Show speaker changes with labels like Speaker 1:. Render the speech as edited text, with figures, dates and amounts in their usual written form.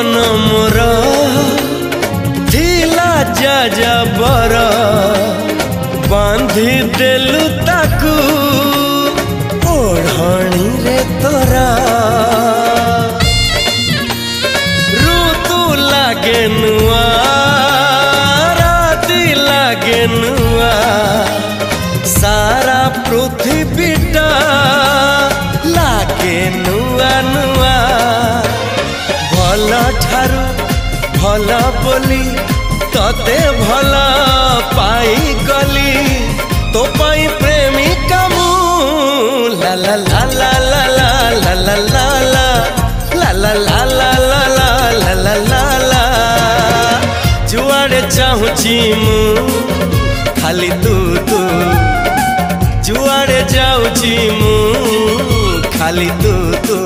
Speaker 1: मन मोर थिला जा बर बांधी देलु ताकू ओढ़णी रे तोरा ऋतु लागे नुआ राति लागे नुआ सारा पृथ्वीटा लागे नुआ नुआ भल ठारू भल बोली तते भल पाई गली तो पाई प्रेमिका मु ला ला ला ला ला ला ला ला ला ला ला ला ला ला ला ला ला जुआड़े चाहूची मु खाली तू तू जुआड़े जाऊची मु खाली तू तू।